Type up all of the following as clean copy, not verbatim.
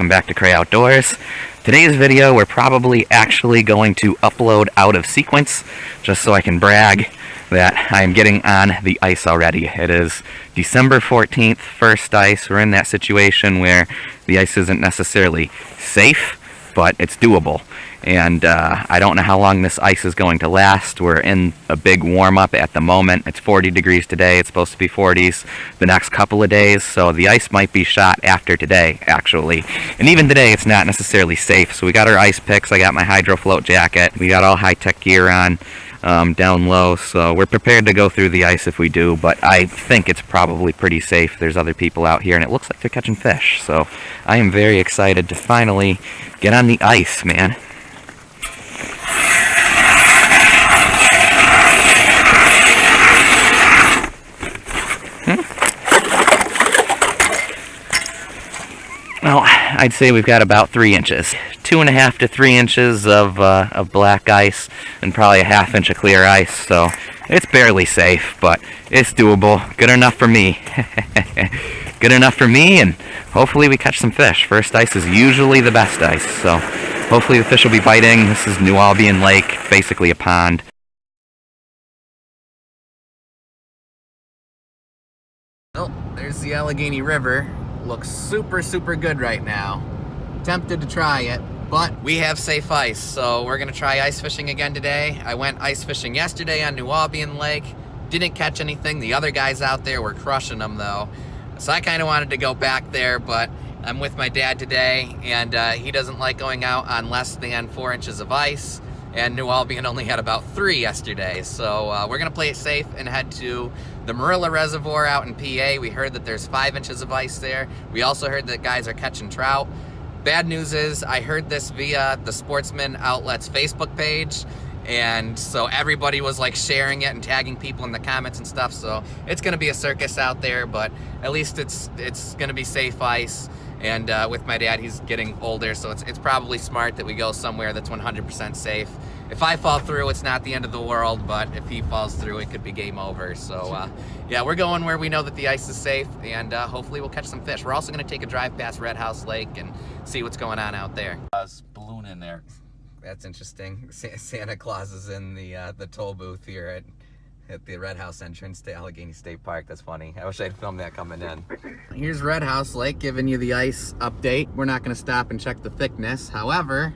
welcome back to Cray Outdoors. Today's video we're probably actually going to upload out of sequence, just so I can brag that I am getting on the ice already. It is December 14th, first ice. We're in that situation where the ice isn't necessarily safe, but it's doable. And I don't know how long this ice is going to last. We're in a big warm-up at the moment. It's 40 degrees today. It's supposed to be 40s the next couple of days. So the ice might be shot after today, actually. And even today, it's not necessarily safe. So we got our ice picks. I got my hydro float jacket. We got all high-tech gear on down low. So we're prepared to go through the ice if we do. But I think it's probably pretty safe. There's other people out here, and it looks like they're catching fish. So I am very excited to finally get on the ice, man. Well, I'd say we've got about 3 inches. 2.5 to 3 inches of black ice and probably a ½ inch of clear ice. So it's barely safe, but it's doable. Good enough for me. Good enough for me, and hopefully we catch some fish. First ice is usually the best ice, so hopefully the fish will be biting. This is New Albion Lake, basically a pond. Oh, there's the Allegheny River. Looks super good right now. Tempted to try it, but we have safe ice, so we're gonna try ice fishing again today. I went ice fishing yesterday on New Albion Lake. Didn't catch anything. The other guys out there were crushing them though. So I kind of wanted to go back there, but I'm with my dad today, and he doesn't like going out on less than 4 inches of ice, and New Albion only had about 3 yesterday. So we're gonna play it safe and head to the Marilla Reservoir out in PA. We heard that there's 5 inches of ice there. We also heard that guys are catching trout. Bad news is I heard this via the Sportsman Outlet's Facebook page, and so everybody was like sharing it and tagging people in the comments and stuff. So it's gonna be a circus out there, but at least it's gonna be safe ice. And with my dad, he's getting older, so it's probably smart that we go somewhere that's 100% safe. If I fall through, it's not the end of the world, but if he falls through, it could be game over. So yeah, we're going where we know that the ice is safe, and hopefully we'll catch some fish. We're also gonna take a drive past Red House Lake and see what's going on out there. Balloon in there. That's interesting. Santa Claus is in the toll booth here at the Red House entrance to Allegheny State Park. That's funny. I wish I'd filmed that coming in. Here's Red House Lake giving you the ice update. We're not gonna stop and check the thickness. However,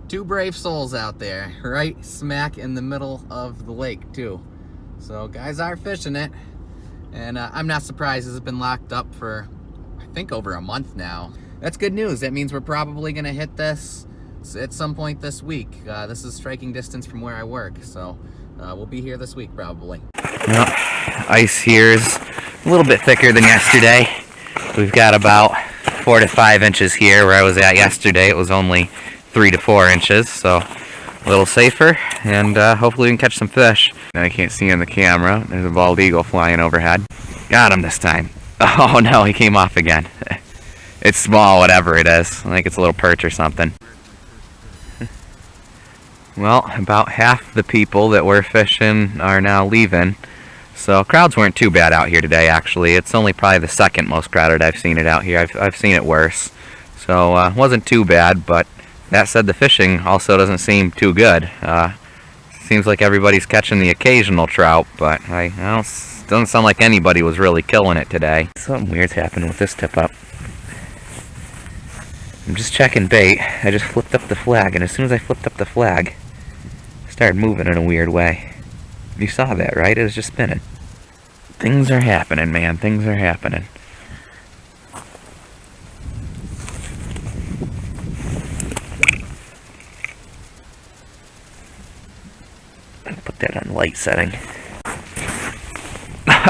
2 brave souls out there, right smack in the middle of the lake too. So guys are fishing it, and I'm not surprised. This has been locked up for, I think, over a month now. That's good news. That means we're probably gonna hit this at some point this week. This is striking distance from where I work, so we'll be here this week probably. Well, ice here's a little bit thicker than yesterday. We've got about 4 to 5 inches here. Where I was at yesterday, it was only 3 to 4 inches, so a little safer, and hopefully we can catch some fish. I can't see in the camera. There's a bald eagle flying overhead. Got him this time. Oh no, he came off again. It's small, whatever it is. I think it's a little perch or something. Well, about half the people that were fishing are now leaving. So crowds weren't too bad out here today, actually. It's only probably the second most crowded I've seen it out here. I've seen it worse. So it wasn't too bad, but that said, the fishing also doesn't seem too good. Seems like everybody's catching the occasional trout, but doesn't sound like anybody was really killing it today. Something weird's happened with this tip-up. I'm just checking bait. I just flipped up the flag, and as soon as I flipped up the flag, it started moving in a weird way. You saw that, right? It was just spinning. Things are happening, man. Things are happening. Put that on light setting.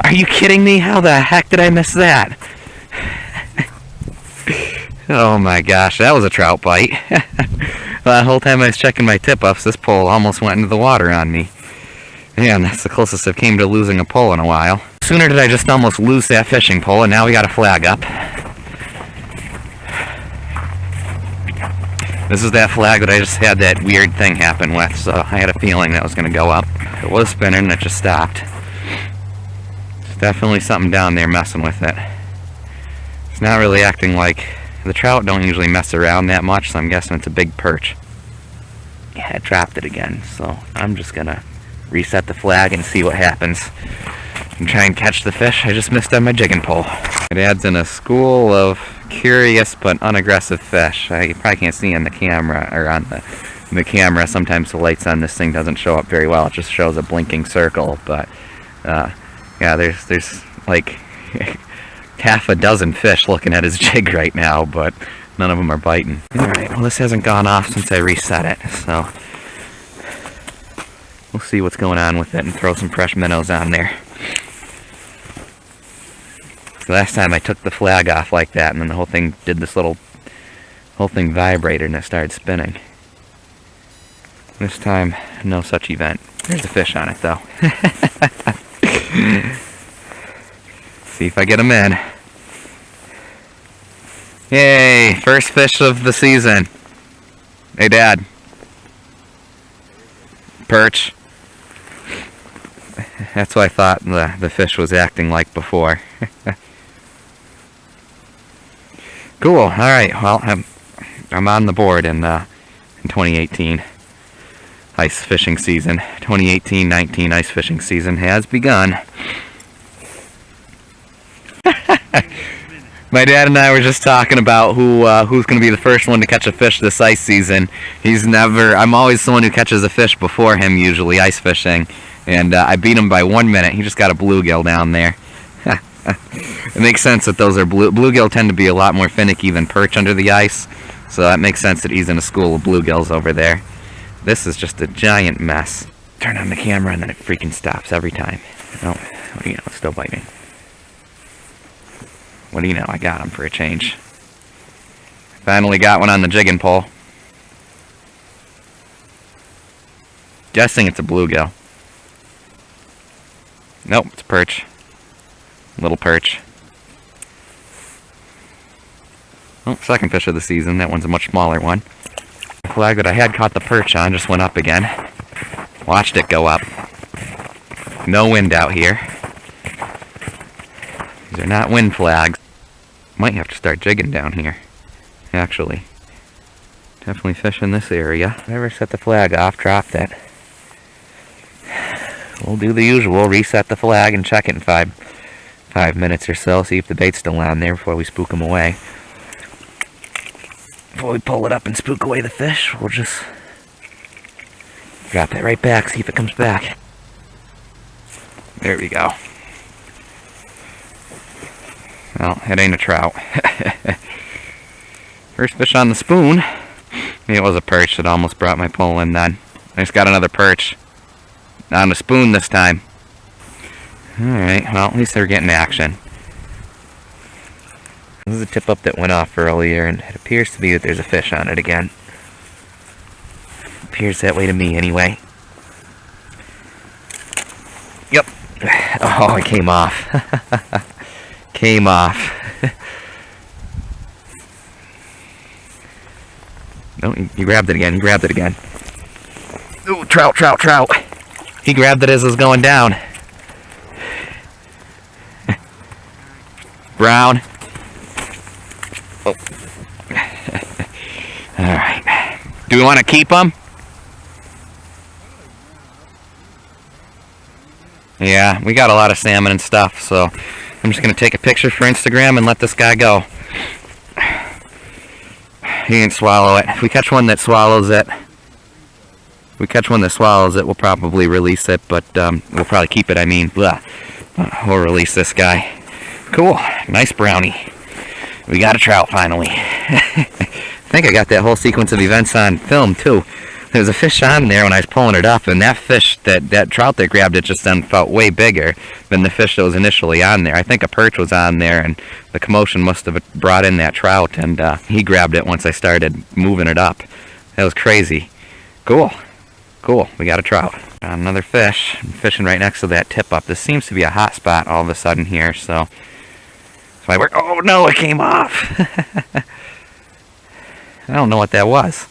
Are you kidding me? How the heck did I miss that? Oh my gosh, that was a trout bite. The whole time I was checking my tip-ups, this pole almost went into the water on me. Man, that's the closest I've came to losing a pole in a while. Sooner did I just almost lose that fishing pole, and now we got a flag up. This is that flag that I just had that weird thing happen with, so I had a feeling that was going to go up. It was spinning and it just stopped. There's definitely something down there messing with it. It's not really acting like The trout don't usually mess around that much, so I'm guessing it's a big perch. Yeah, I dropped it again, so I'm just gonna reset the flag and see what happens. And try and catch the fish I just missed on my jigging pole. It adds in a school of curious but unaggressive fish. You probably can't see on the camera, or on the camera. Sometimes the lights on this thing doesn't show up very well. It just shows a blinking circle, but yeah, there's like half a dozen fish looking at his jig right now, but none of them are biting. Alright, well this hasn't gone off since I reset it, so we'll see what's going on with it and throw some fresh minnows on there. So last time I took the flag off like that, and then the whole thing did this whole thing vibrated and it started spinning. This time, no such event. There's a fish on it though. See if I get him in. Yay! First fish of the season. Hey, Dad. Perch. That's what I thought the fish was acting like before. Cool. All right. Well, I'm on the board in 2018 ice fishing season. 2018-19 ice fishing season has begun. My dad and I were just talking about who's going to be the first one to catch a fish this ice season. I'm always the one who catches a fish before him, usually ice fishing. And I beat him by 1 minute. He just got a bluegill down there. It makes sense that those are bluegill tend to be a lot more finicky than perch under the ice. So that makes sense that he's in a school of bluegills over there. This is just a giant mess. Turn on the camera and then it freaking stops every time. Oh, what do you know, it's still biting. What do you know, I got him for a change. Finally got one on the jigging pole. Guessing it's a bluegill. Nope, it's a perch. Little perch. Oh, second fish of the season. That one's a much smaller one. The flag that I had caught the perch on just went up again. Watched it go up. No wind out here. These are not wind flags. Might have to start jigging down here, actually. Definitely fish in this area. Never set the flag off, dropped it. We'll do the usual, reset the flag and check it in five minutes or so, see if the bait's still on there before we spook them away. Before we pull it up and spook away the fish, we'll just drop it right back, see if it comes back. There we go. Well, it ain't a trout. First fish on the spoon. Maybe it was a perch that almost brought my pole in then. I just got another perch. On the spoon this time. Alright, well, at least they're getting action. This is a tip-up that went off earlier, and it appears to be that there's a fish on it again. Appears that way to me, anyway. Yep. Oh, it came off. Came off. No, he grabbed it again. He grabbed it again. Ooh, trout, trout, trout. He grabbed it as it was going down. Brown. Oh. Alright. Do we want to keep them? Yeah, we got a lot of salmon and stuff, so I'm just going to take a picture for Instagram and let this guy go. He didn't swallow it. If we catch one that swallows it, we'll probably release it, but we'll probably keep it, we'll release this guy. Cool. Nice brownie. We got a trout finally. I think I got that whole sequence of events on film, too. There was a fish on there when I was pulling it up, and that fish, that trout that grabbed it just then felt way bigger than the fish that was initially on there. I think a perch was on there, and the commotion must have brought in that trout, and he grabbed it once I started moving it up. That was crazy. Cool. Cool. We got a trout. Got another fish. I'm fishing right next to that tip-up. This seems to be a hot spot all of a sudden here, so I work. Oh, no, it came off. I don't know what that was.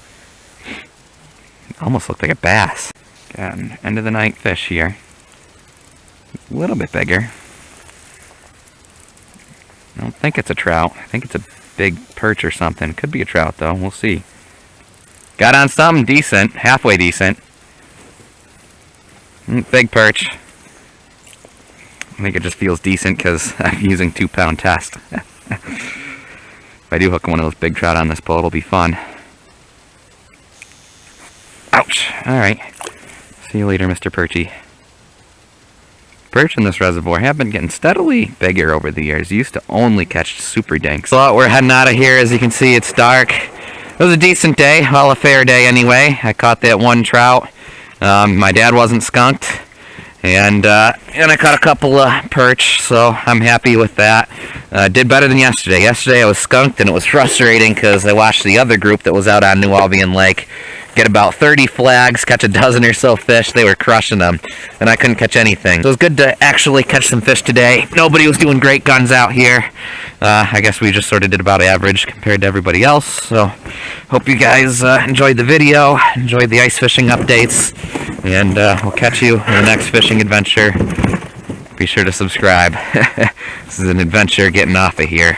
Almost looked like a bass. Got an end of the night fish here. A little bit bigger. I don't think it's a trout. I think it's a big perch or something. Could be a trout though, we'll see. Got on something decent, halfway decent. Big perch. I think it just feels decent because I'm using 2-pound test. If I do hook one of those big trout on this pole, it'll be fun. Ouch! Alright. See you later, Mr. Perchy. Perch in this reservoir have been getting steadily bigger over the years. Used to only catch super dinks. So we're heading out of here. As you can see, it's dark. It was a decent day. Well, a fair day anyway. I caught that one trout. My dad wasn't skunked. And I caught a couple of perch, so I'm happy with that. Did better than yesterday. Yesterday I was skunked, and it was frustrating because I watched the other group that was out on New Albion Lake get about 30 flags, catch a dozen or so fish. They were crushing them, and I couldn't catch anything. So it was good to actually catch some fish today. Nobody was doing great guns out here. I guess we just sort of did about average compared to everybody else. So hope you guys enjoyed the video, enjoyed the ice fishing updates, and we'll catch you in the next fishing adventure. Be sure to subscribe. This is an adventure getting off of here.